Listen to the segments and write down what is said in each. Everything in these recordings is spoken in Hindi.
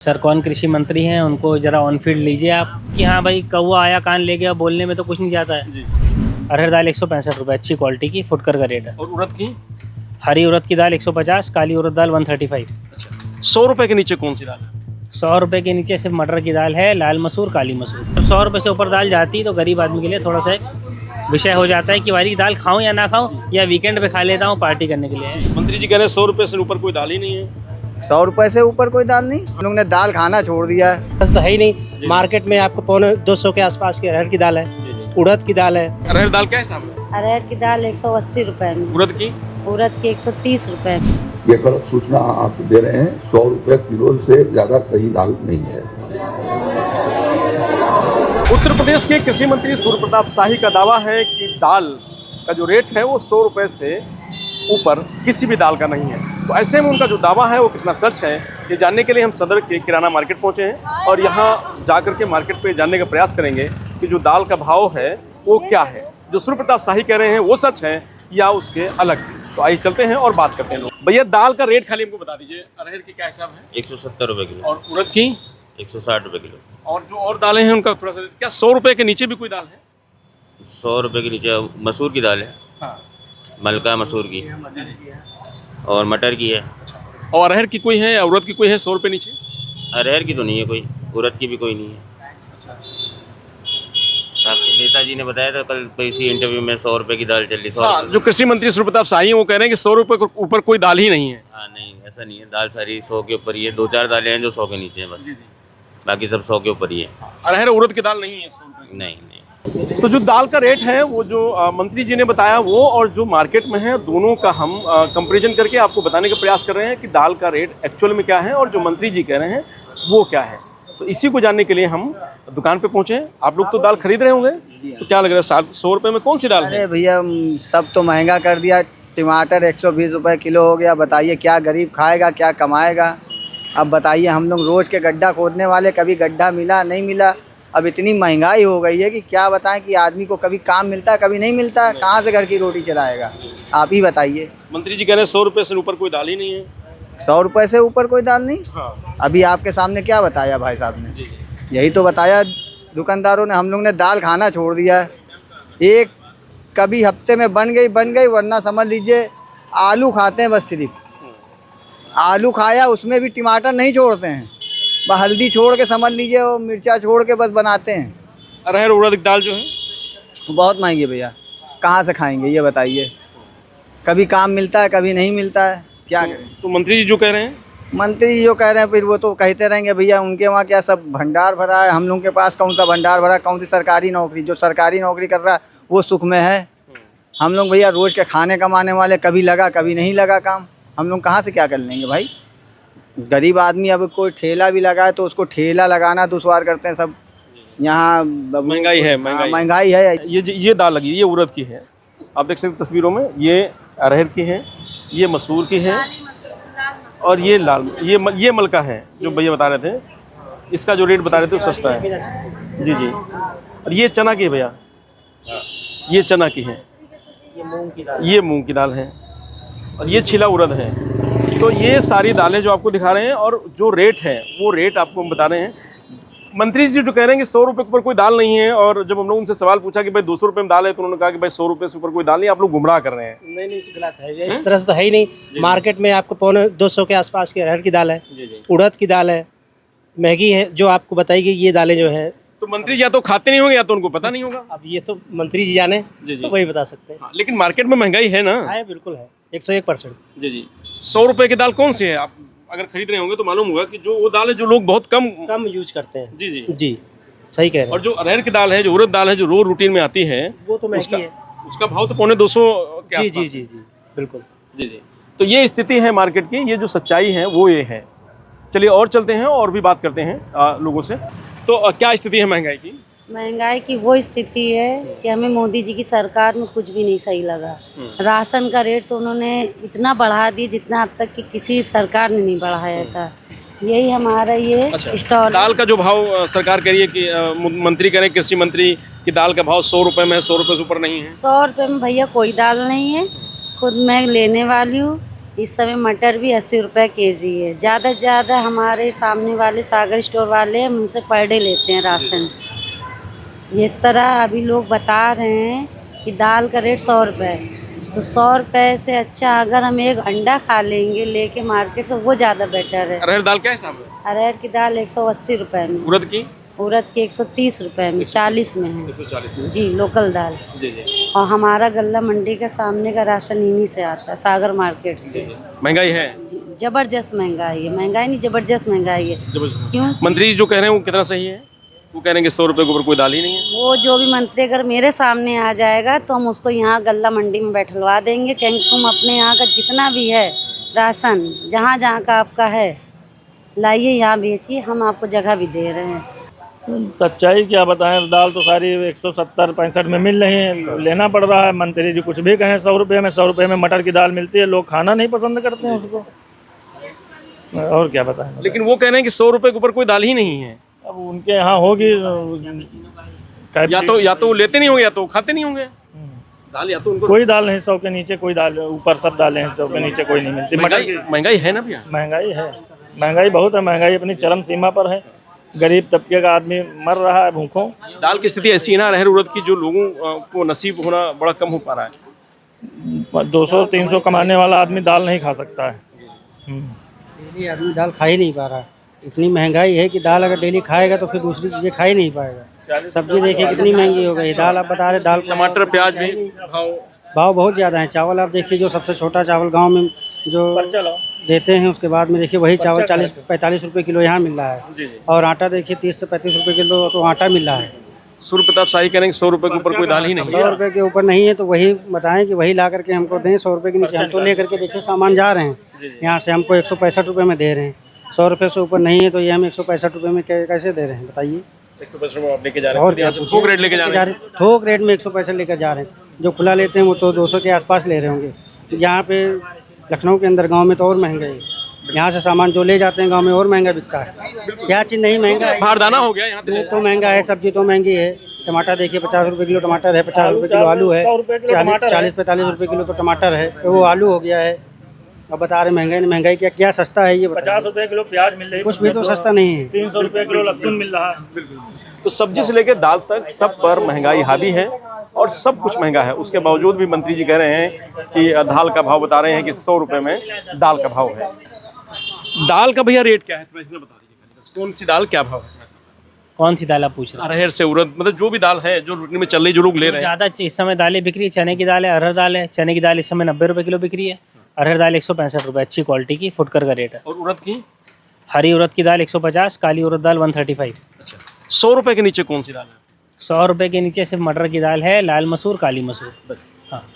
सर कौन कृषि मंत्री हैं, उनको जरा ऑन फील्ड लीजिए आप कि हाँ भाई कौवा आया कान ले गया, बोलने में तो कुछ नहीं जाता है। जी। अरहर दाल 165 रुपये अच्छी क्वालिटी की, फुटकर का रेट है। और उड़द की? हरी उड़द की दाल 150, काली उड़द दाल 135। अच्छा, 100 रुपए के नीचे कौन सी दाल है? 100 रुपये के नीचे सिर्फ मटर की दाल है, लाल मसूर, काली मसूर। जब 100 रुपये से ऊपर दाल जाती तो गरीब आदमी के लिए थोड़ा सा एक विषय हो जाता है कि वाली दाल खाऊं या ना खाऊं, या वीकेंड पे खा लेता हूं पार्टी करने के लिए। मंत्री जी कह रहे हैं 100 रुपए से ऊपर कोई दाल ही नहीं है। 100 रुपए से ऊपर कोई दाल नहीं। हम लोग ने दाल खाना छोड़ दिया है। बस तो है ही नहीं। मार्केट में आपको 250 के आसपास की अरहर की दाल है, उड़द की दाल है। अरहर दाल क्या हिसाब है? अरहर की दाल 180 रुपए में, उड़द की? उड़द की 130 रुपए में। ये गलत सूचना आप दे रहे हैं। 100 रुपए किलो से ज्यादा कहीं दाल नहीं है। उत्तर प्रदेश के कृषि मंत्री सूर्य प्रताप शाही का दावा है कि दाल का जो रेट है वो 100 रुपए से ऊपर किसी भी दाल का नहीं है। तो ऐसे में उनका जो दावा है वो कितना सच है, ये जानने के लिए हम सदर के किराना मार्केट पहुंचे हैं और यहाँ जाकर के मार्केट पे जानने का प्रयास करेंगे कि जो दाल का भाव है वो क्या है। जो सूर्य प्रताप शाही कह रहे हैं वो सच है या उसके अलग। तो आइए चलते हैं और बात करते हैं। भैया दाल का रेट खाली हमको बता दीजिए, अरहर की क्या हिसाब है? 170 रुपये किलो। और उड़द की? 160 रुपये किलो। और जो और दालें हैं उनका थोड़ा सा क्या 100 रुपये के नीचे भी कोई दाल है? 100 रुपये के नीचे मसूर की दाल है, हाँ। मलका मसूर की, और मटर की है। और अरहर की कोई है या उड़द की कोई है 100 रुपये नीचे? अरहर की तो नहीं है कोई, उड़द की भी कोई नहीं है। आपके नेताजी ने बताया था कल किसी इंटरव्यू में 100 रुपये की दाल चल रही। हाँ, जो कृषि मंत्री सूर्य प्रताप शाही हैं वो कह रहे हैं कि 100 रुपये के ऊपर कोई दाल ही नहीं है। हाँ नहीं, ऐसा नहीं है। दाल सारी 100 के ऊपर ही है। 2-4 दालें हैं जो 100 के नीचे हैं बस, बाकी सब 100 के ऊपर ही है। अरहर उड़द की दाल नहीं है 100 रुपये? नहीं नहीं। तो जो दाल का रेट है वो जो मंत्री जी ने बताया वो और जो मार्केट में है दोनों का हम कंपैरिजन करके आपको बताने का प्रयास कर रहे हैं कि दाल का रेट एक्चुअल में क्या है और जो मंत्री जी कह रहे हैं वो क्या है। तो इसी को जानने के लिए हम दुकान पे पहुंचे हैं। आप लोग तो दाल खरीद रहे होंगे, तो क्या लग रहा है 100 रुपये में कौन सी दाल है? अरे भैया सब तो महंगा कर दिया। टमाटर 120 रुपए किलो हो गया। बताइए क्या गरीब खाएगा, क्या कमाएगा? अब बताइए, हम लोग रोज के गड्ढा खोदने वाले, कभी गड्ढा मिला नहीं मिला। अब इतनी महंगाई हो गई है कि क्या बताएं कि आदमी को कभी काम मिलता है कभी नहीं मिलता है। कहाँ से घर की रोटी चलाएगा, आप ही बताइए। मंत्री जी कह रहे हैं 100 रुपये से ऊपर कोई दाल ही नहीं है। 100 रुपए से ऊपर कोई दाल नहीं? हाँ। अभी आपके सामने क्या बताया भाई साहब ने? यही तो बताया दुकानदारों ने। हम लोग ने दाल खाना छोड़ दिया है। एक कभी हफ्ते में बन गई, वरना समझ लीजिए आलू खाते हैं बस। सिर्फ आलू खाया, उसमें भी टमाटर नहीं छोड़ते हैं, बस हल्दी छोड़ के समझ लीजिए, और मिर्चा छोड़ के बस बनाते हैं। अरहर उड़द की दाल जो है बहुत महंगी भैया, कहाँ से खाएंगे ये बताइए? कभी काम मिलता है कभी नहीं मिलता है, क्या करें? तो मंत्री जी जो कह रहे हैं? मंत्री जी जो कह रहे हैं फिर वो तो कहते रहेंगे भैया। उनके वहाँ क्या सब भंडार भरा है, हम लोगों के पास कौन सा भंडार भरा? कौन सी सरकारी नौकरी? जो सरकारी नौकरी कर रहा है वो सुख में है। हम लोग भैया रोज के खाने कमाने वाले, कभी लगा कभी नहीं लगा काम। हम लोग कहाँ से क्या कर लेंगे भाई? गरीब आदमी अब कोई ठेला भी लगाए तो उसको ठेला लगाना दुश्वार करते हैं सब। यहाँ महंगाई है, महंगाई है। ये दाल लगी, ये उड़द की है, आप देख सकते हैं तस्वीरों में। ये अरहर की है, ये मसूर की है, और ये लाल ये मलका है जो भैया बता रहे थे। इसका जो रेट बता रहे थे वो सस्ता है। जी जी। और ये चना की है भैया, ये चना की है, ये मूंग की दाल है, और ये छिला उड़द है। तो ये सारी दालें जो आपको दिखा रहे हैं और जो रेट है वो रेट आपको हम बता रहे हैं। मंत्री जी जो कह रहे हैं कि 100 रुपये के ऊपर कोई दाल नहीं है, और जब हम लोग उनसे सवाल पूछा कि भाई 200 रुपये में दाल है, तो उन्होंने कहा कि भाई 100 रुपये से ऊपर कोई दाल नहीं। आप लोग गुमराह कर रहे हैं। नहीं, गलत है। इस तरह से तो है ही नहीं। मार्केट में आपको 250 के आसपास की अरहर की दाल है, उड़द की दाल है, महंगी है जो आपको बताई गई। ये दालें जो है तो मंत्री जी या तो खाते नहीं होंगे या तो उनको पता नहीं होगा। अब ये तो मंत्री जी जाने, तो वही बता सकते हैं। लेकिन मार्केट में महंगाई है ना? है, बिल्कुल है, 101%। जी जी। 100 रुपये की दाल कौन सी है? आप अगर खरीद रहे होंगे तो मालूम होगा कि जो वो दाल है जो लोग बहुत कम यूज करते हैं। जी जी जी, सही कह रहे हैं। और जो अरहर की दाल है, जो उड़द दाल है, जो रोज रूटीन में आती है, वो तो महंगी है। उसका भाव तो 250 के आसपास है। जी, बिल्कुल। जी जी। तो ये स्थिति है मार्केट की, ये जो सच्चाई है वो ये है। चलिए और चलते हैं और भी बात करते हैं लोगों से। तो क्या स्थिति है महंगाई की? महंगाई की वो स्थिति है कि हमें मोदी जी की सरकार में कुछ भी नहीं सही लगा। राशन का रेट तो उन्होंने इतना बढ़ा दिया जितना अब तक की किसी सरकार ने नहीं बढ़ाया था। यही हमारा ये स्टॉल। दाल का जो भाव सरकार कह रही है कि मंत्री कह रहे हैं, कृषि मंत्री की दाल का भाव 100 रुपये में है, 100 रुपये से ऊपर नहीं है। 100 रुपये में भैया कोई दाल नहीं है। खुद मैं लेने वाली हूँ, इस समय मटर भी 80 रुपये केजी है। ज़्यादा से ज़्यादा हमारे सामने वाले सागर स्टोर वाले हम उनसे पर डे लेते हैं राशन। इस तरह अभी लोग बता रहे हैं कि दाल का रेट 100 रुपये है, तो 100 रुपये से अच्छा अगर हम एक अंडा खा लेंगे लेके मार्केट से, वो ज़्यादा बेटर है। अरहर दाल क्या हिसाब है? अरहर की दाल 180 रुपये में, उड़द की उड़द की 130 रुपये में, 40 में है 140 में। जी, लोकल दाल। जी जी। और हमारा गल्ला मंडी के सामने का राशन इन्हीं से आता है, सागर मार्केट से। महंगाई है? जी, जबरदस्त महंगाई है। महंगाई नहीं, जबरदस्त महंगाई है। क्यों? मंत्री जी जो कह रहे हैं वो कितना सही है? वो कह रहे हैं कि 100 रुपये के ऊपर कोई दाल ही नहीं है। वो जो भी मंत्री अगर मेरे सामने आ जाएगा तो हम उसको यहाँ गल्ला मंडी में बैठलवा देंगे, कहेंगे तुम अपने यहाँ का जितना भी है राशन, जहाँ जहाँ का आपका है, लाइए यहाँ बेचिए, हम आपको जगह भी दे रहे हैं। सच्चाई क्या बताएं, दाल तो सारी 170-65 में मिल रही है, लेना पड़ रहा है। मंत्री जी कुछ भी कहें 100 रुपये में, 100 रुपये में मटर की दाल मिलती है, लोग खाना नहीं पसंद करते हैं उसको, और क्या बताएं। लेकिन वो कह रहे हैं कि 100 रुपये के ऊपर कोई दाल ही नहीं है। अब उनके यहाँ होगी, या तो वो लेते नहीं होंगे या तो खाते नहीं होंगे दाल, या तो उनको कोई दाल नहीं 100 के नीचे, कोई दाल ऊपर सब दालें हैं, 100 के नीचे कोई नहीं मिलती। मटर की महंगाई है ना भैया? महंगाई है, महंगाई बहुत है, महंगाई अपनी चरम सीमा पर है। गरीब तबके का आदमी मर रहा है भूखों। दाल की स्थिति ऐसी है ना, अरहर उड़द की, जो लोगों को नसीब होना बड़ा कम हो पा रहा है। 200-300 कमाने वाला आदमी दाल नहीं खा सकता है। डेली आदमी दाल खा ही नहीं पा रहा है। इतनी महंगाई है कि दाल अगर डेली खाएगा तो फिर दूसरी चीज़ें खा ही नहीं पाएगा। सब्जी देखिए कितनी महंगी हो गई, दाल आप बता रहे, दाल टमाटर प्याज भी भाव बहुत ज़्यादा है। चावल आप देखिए, जो सबसे छोटा चावल गांव में जो देते हैं, उसके बाद में देखिए वही चावल 40-45 रुपये किलो यहाँ मिल रहा है। और आटा देखिए 30 से 35 रुपये किलो तो आटा मिल रहा है। सूर्य प्रताप शाही कह रहे हैं 100 रुपये के ऊपर कोई दाल ही नहीं। 100 रुपये के ऊपर नहीं है तो वही बताएं कि वही ला करके हमको दें। 100 रुपये के नीचे हम तो ले करके देखिए सामान जा रहे हैं, यहाँ से हमको 165 रुपये में दे रहे हैं। 100 रुपये से ऊपर नहीं है तो ये हम 165 रुपये में कैसे दे रहे हैं बताइए? 165 रुपये आप लेके जा रहे हैं, और क्या, थोक रेट लेके जा रहे हैं। थोक रेट में 165 लेकर जा रहे हैं। जो खुला लेते हैं वो तो 200 के आसपास ले रहे होंगे। यहाँ पे लखनऊ के अंदर गांव में तो और महंगा है। यहाँ से सामान जो ले जाते हैं गांव में और महंगा बिकता है। क्या चीज़ नहीं महंगा है? बारदाना हो गया यहाँ दूध तो महंगा है, सब्जी तो महंगी है। टमाटर देखिए 50 रुपये किलो टमाटर है, 50 रुपये किलो आलू है, 40-45 रुपये किलो तो टमाटर है, तो वो आलू हो गया है। अब बता रहे महंगाई, महंगाई क्या सस्ता है ये? 50 रुपये किलो प्याज मिल रही है, कुछ भी तो सस्ता नहीं है। 300 रुपये किलो लहसुन मिल रहा है। तो सब्जी से लेकर दाल तक सब पर महंगाई हावी है और सब कुछ महंगा है। उसके बावजूद भी मंत्री जी कह रहे हैं कि दाल का भाव बता रहे हैं कि 100 रुपये में दाल का भाव है। दाल का भैया रेट क्या है, थोड़ा इसमें बता दीजिए। कौन सी दाल क्या भाव है? कौन सी दाल आप पूछ रहे हैं? अरहर से उड़द, मतलब जो भी दाल है जो रोटी में चल रही, जो लोग ले रहे हैं। ज़्यादा इस समय दालें बिक रही है, चने की दाल है, अरहर दाल है। चने की दाल इस समय 90 रुपये किलो बिक रही है, अरहर दाल 165 रुपये, अच्छी क्वालिटी की, फुटकर का रेट है। और उड़द की? हरी उड़द की दाल 150, काली उड़द दाल 135। अच्छा, 100 रुपये के नीचे कौन सी दाल है? 100 रुपये के नीचे सिर्फ मटर की दाल है, लाल मसूर, काली मसूर, बस। हाँ।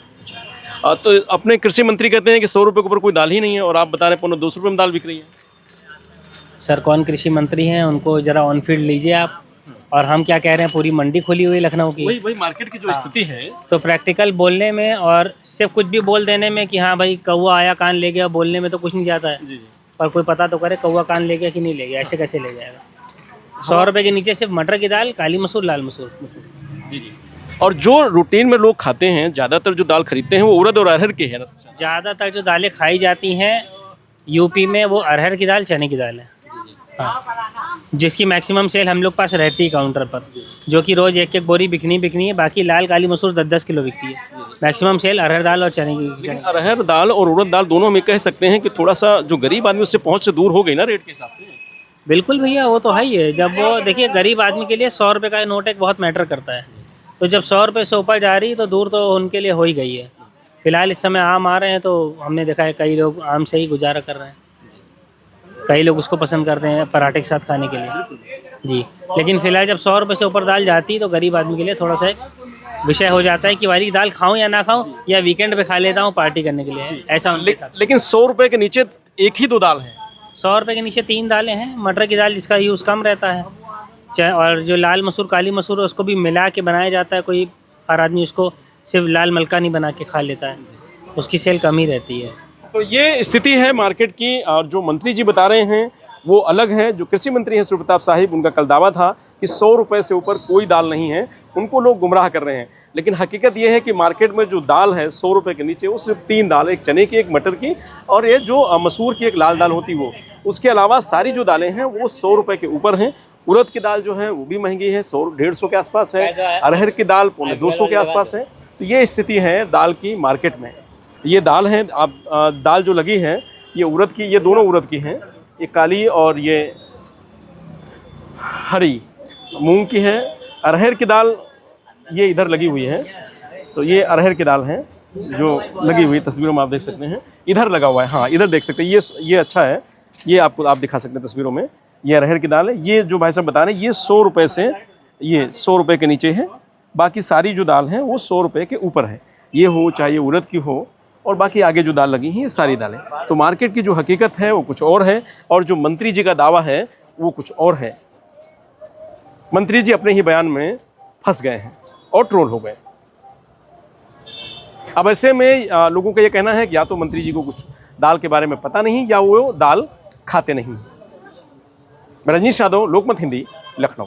तो अपने कृषि मंत्री कहते हैं कि 100 रुपये के ऊपर कोई दाल ही नहीं है, और आप बता रहे हैं 200 रुपये में दाल बिक रही है। सर कौन कृषि मंत्री हैं, उनको ज़रा ऑन फील्ड लीजिए आप। और हम क्या कह रहे हैं, पूरी मंडी खुली हुई है लखनऊ की। वही मार्केट की जो स्थिति है, तो प्रैक्टिकल बोलने में और सिर्फ कुछ भी बोल देने में कि हाँ भाई कौवा आया कान ले गया, बोलने में तो कुछ नहीं जाता है। पर कोई पता तो करे कौवा कान ले गया कि नहीं ले गया, ऐसे कैसे ले जाएगा। 100 रुपये के नीचे सिर्फ मटर की दाल, काली मसूर, लाल मसूर। और जो रूटीन में लोग खाते हैं, ज़्यादातर जो दाल खरीदते हैं वो उड़द और अरहर की है ना। ज़्यादातर जो दालें खाई जाती हैं यूपी में वो अरहर की दाल, चने की दाल है। हाँ, जिसकी मैक्सिमम सेल हम लोग पास रहती है काउंटर पर, जो कि रोज़ एक एक बोरी बिकनी है। बाकी लाल काली मसूर 10-10 किलो बिकती है। मैक्सिमम सेल अरहर दाल और चने की। अरहर दाल और उड़द दाल दोनों में कह सकते हैं कि थोड़ा सा जो गरीब आदमी उससे पहुंच से दूर हो गई ना रेट के हिसाब से। बिल्कुल भैया, वो तो है ही है। जब वो देखिए गरीब आदमी के लिए 100 रुपये का नोट एक बहुत मैटर करता है। तो जब 100 रुपये से ऊपर जा रही तो दूर तो उनके लिए हो ही गई है। फिलहाल इस समय आम आ रहे हैं तो हमने देखा है कई लोग आम से ही गुजारा कर रहे हैं। कई लोग उसको पसंद करते हैं पराठे के साथ खाने के लिए जी। लेकिन फिलहाल जब 100 रुपये से ऊपर दाल जाती तो गरीब आदमी के लिए थोड़ा सा विषय हो जाता है कि वाली दाल खाऊं या ना खाऊं, या वीकेंड पे खा लेता हूं पार्टी करने के लिए, ऐसा। लेकिन 100 रुपये के नीचे एक ही 2 दाल है। 100 रुपये के नीचे 3 दालें हैं। मटर की दाल जिसका यूज़ कम रहता है, और जो लाल मसूर, काली मसूर है, उसको भी मिला के बनाया जाता है। कोई हर आदमी उसको सिर्फ लाल मलका नहीं बना के खा लेता है, उसकी सेल कम ही रहती है। तो ये स्थिति है मार्केट की। और जो मंत्री जी बता रहे हैं वो अलग है। जो कृषि मंत्री हैं सूर्य प्रताप साहिब, उनका कल दावा था कि 100 रुपये से ऊपर कोई दाल नहीं है, उनको लोग गुमराह कर रहे हैं। लेकिन हकीकत ये है कि मार्केट में जो दाल है 100 रुपये के नीचे, वो सिर्फ 3 दाल, एक चने की, एक मटर की और ये जो मसूर की एक लाल दाल होती वो। उसके अलावा सारी जो दालें हैं वो 100 रुपये के ऊपर हैं। उड़द की दाल जो है वो भी महंगी है, 100-150 के आसपास है। अरहर की दाल 250 के आसपास है। तो ये स्थिति है दाल की मार्केट में। ये दाल है, आप दाल जो लगी है ये उड़द की, ये दोनों उड़द की हैं, ये काली और ये हरी मूंग की है। अरहर की दाल ये इधर लगी हुई है, तो ये अरहर की दाल है जो लगी हुई, तस्वीरों में आप देख सकते हैं, इधर लगा हुआ है। हाँ, इधर देख सकते हैं, ये अच्छा है, ये आपको आप दिखा सकते हैं तस्वीरों में। ये अरहर की दाल है। ये जो भाई साहब बता रहे हैं ये 100 रुपये से, ये 100 रुपये के नीचे है। बाकी सारी जो दाल है वो 100 रुपये के ऊपर है। ये हो चाहे ये उड़द की हो, और बाकी आगे जो दाल लगी हैं ये सारी दालें। तो मार्केट की जो हकीकत है वो कुछ और है, और जो मंत्री जी का दावा है वो कुछ और है। मंत्री जी अपने ही बयान में फंस गए हैं और ट्रोल हो गए। अब ऐसे में लोगों का ये कहना है कि या तो मंत्री जी को कुछ दाल के बारे में पता नहीं, या वो दाल खाते नहीं। मैं रजनीश यादव, लोकमत हिंदी, लखनऊ।